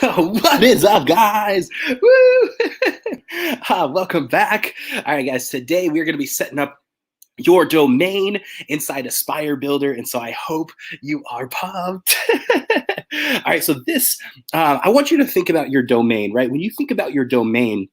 What is up, guys? Woo! Welcome back. All right, guys, today we're going to be setting up your domain inside Aspire Builder, and so I hope you are pumped. All right, so I want you to think about your domain, right? When you think about your domain,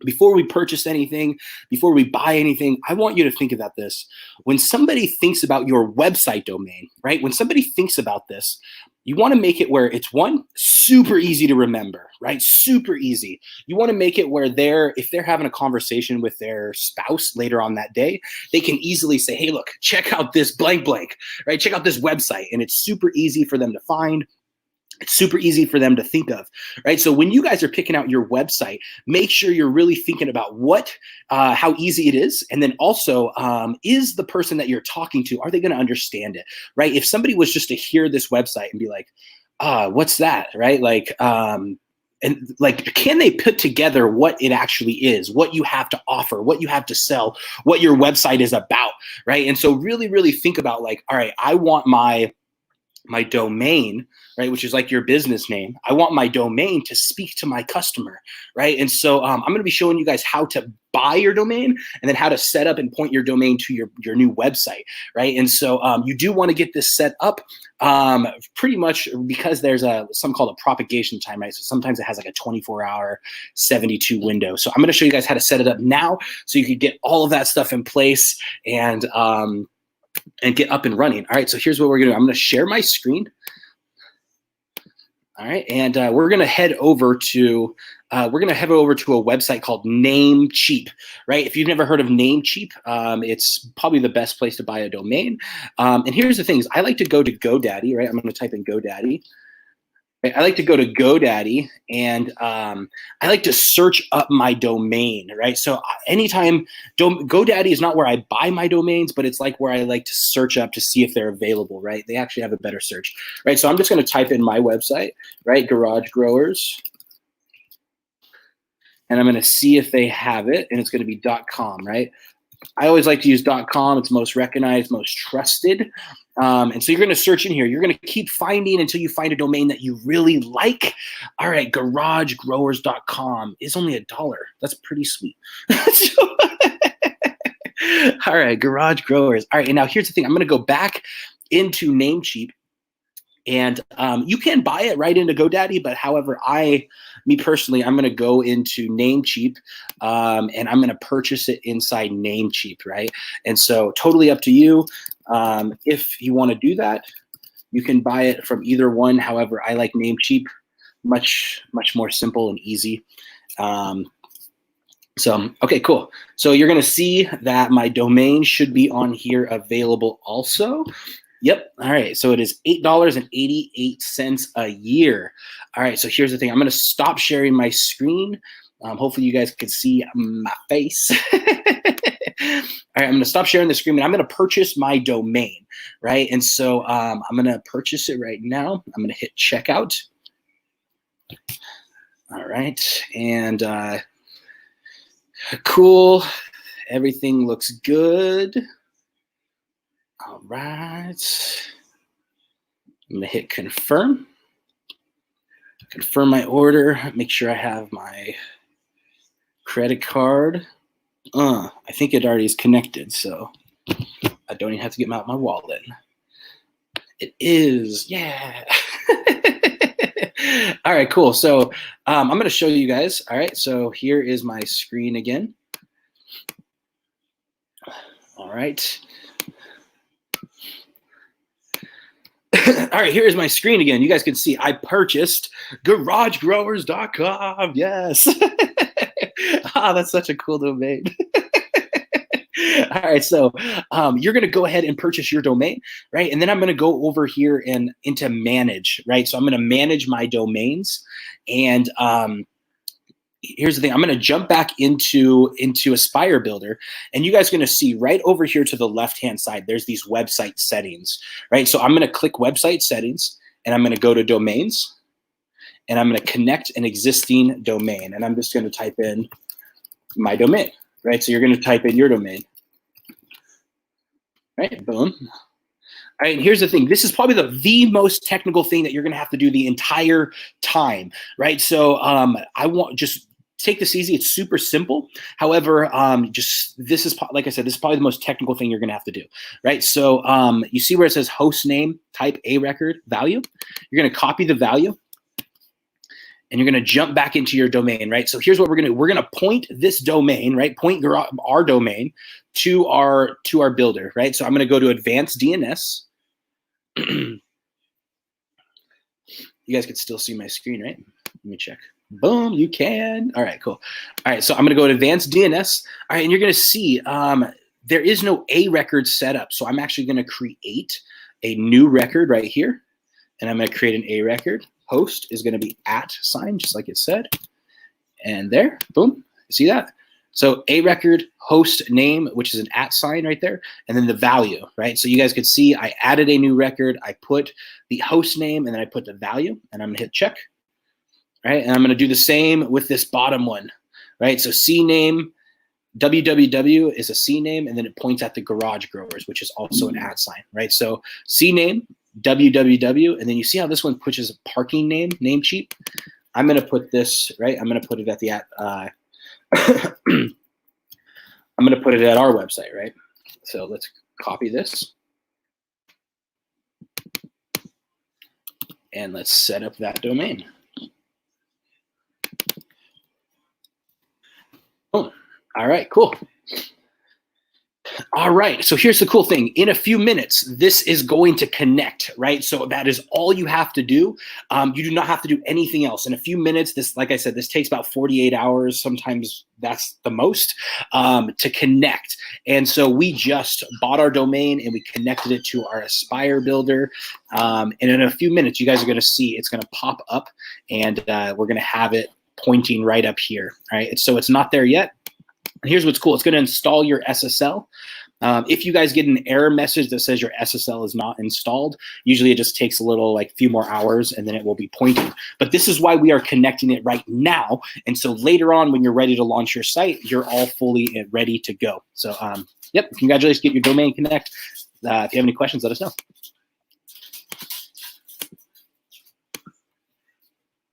before we purchase anything, before we buy anything, I want you to think about this. When somebody thinks about your website domain, right? When somebody thinks about this, you want to make it where it's one, super easy to remember, right? Super easy. You want to make it where if they're having a conversation with their spouse later on that day, they can easily say, hey, look, check out this blank blank, right? Check out this website. And it's super easy for them to find. It's super easy for them to think of, right? So when you guys are picking out your website, make sure you're really thinking about how easy it is. And then also, is the person that you're talking to, are they going to understand it, right? If somebody was just to hear this website and be like, what's that, right? Can they put together what it actually is, what you have to offer, what you have to sell, what your website is about, right? And so really, really think about all right, I want my domain, right, which is like your business name. I want my domain to speak to my customer, right? And so I'm going to be showing you guys how to buy your domain and then how to set up and point your domain to your new website, right? And so you do want to get this set up pretty much because there's something called a propagation time, right? So sometimes it has like a 24-hour 72 window. So I'm going to show you guys how to set it up now so you can get all of that stuff in place and get up and running. All right, so here's what we're gonna do. I'm gonna share my screen. All right, and we're gonna head over to a website called Namecheap, right? If you've never heard of Namecheap, it's probably the best place to buy a domain. And here's the thing: I like to go to GoDaddy, right? I'm gonna type in GoDaddy. I like to go to GoDaddy and I like to search up my domain, right? So anytime, GoDaddy is not where I buy my domains, but it's like where I like to search up to see if they're available, right? They actually have a better search, right? So I'm just going to type in my website, right? Garage Growers. And I'm going to see if they have it, and it's going to be .com, right? I always like to use .com. It's most recognized, most trusted. And so you're going to search in here. You're going to keep finding until you find a domain that you really like. All right, garagegrowers.com is only $1. That's pretty sweet. All right, Garage Growers. All right, and now here's the thing. I'm going to go back into Namecheap. And you can buy it right into GoDaddy, but however, me personally, I'm going to go into Namecheap and I'm going to purchase it inside Namecheap, right? And so totally up to you. If you want to do that, you can buy it from either one. However, I like Namecheap, much more simple and easy. Okay, cool. So you're going to see that my domain should be on here available also. Yep. All right. So it is $8.88 a year. All right. So here's the thing. I'm going to stop sharing my screen. Hopefully you guys can see my face. All right. I'm going to stop sharing the screen and I'm going to purchase my domain. Right. And so I'm going to purchase it right now. I'm going to hit checkout. All right. And cool. Everything looks good. All right, I'm gonna hit confirm. Confirm my order, make sure I have my credit card. I think it already is connected, so I don't even have to get out my wallet. It is, yeah. All right, cool. So I'm gonna show you guys. All right, so here is my screen again. All right. All right, here's my screen again. You guys can see I purchased garagegrowers.com. Yes. That's such a cool domain. All right, so you're going to go ahead and purchase your domain, right? And then I'm going to go over here and into manage, right? So I'm going to manage my domains. And here's the thing. I'm going to jump back into Aspire Builder, and you guys are going to see right over here to the left-hand side, there's these website settings, right? So I'm going to click website settings, and I'm going to go to domains, and I'm going to connect an existing domain, and I'm just going to type in my domain, right? So you're going to type in your domain, right? Boom. All right, and here's the thing. This is probably the most technical thing that you're going to have to do the entire time, right? So I want just take this easy. It's super simple. However, this is, like I said, this is probably the most technical thing you're going to have to do, right? So you see where it says host name, type a record value. You're going to copy the value, and you're going to jump back into your domain, right? So here's what we're going to do. We're going to point this domain, right? Point our domain to our builder, right? So I'm going to go to advanced DNS. You guys can still see my screen, right? Let me check. Boom, you can. All right, cool. All right, so I'm going to go to advanced DNS. All right, and you're going to see there is no A record set up. So I'm actually going to create a new record right here, and I'm going to create an A record. Host is going to be @ sign, just like it said. And there, boom, see that? So a record host name, which is an @ sign right there, and then the value, right? So you guys could see I added a new record. I put the host name, and then I put the value, and I'm going to hit check, right? And I'm going to do the same with this bottom one, right? So CNAME, www is a CNAME, and then it points at the Garage Growers, which is also an @ sign, right? So CNAME, www, and then you see how this one pushes a parking name, Namecheap. I'm going to put this, right? I'm going to put it at the I'm going to put it at our website, right? So let's copy this. And let's set up that domain. Boom. All right, cool. All right, so here's the cool thing. In a few minutes, this is going to connect, right? So that is all you have to do. You do not have to do anything else. In a few minutes, this, like I said, this takes about 48 hours. Sometimes that's the most to connect. And so we just bought our domain and we connected it to our Aspire builder. And in a few minutes, you guys are going to see it's going to pop up, and we're going to have it pointing right up here, right? So it's not there yet. And here's what's cool. It's going to install your SSL. If you guys get an error message that says your SSL is not installed, usually it just takes a little, like, few more hours, and then it will be pointing. But this is why we are connecting it right now. And so later on, when you're ready to launch your site, you're all fully ready to go. So, yep, congratulations, get your domain connect. If you have any questions, let us know.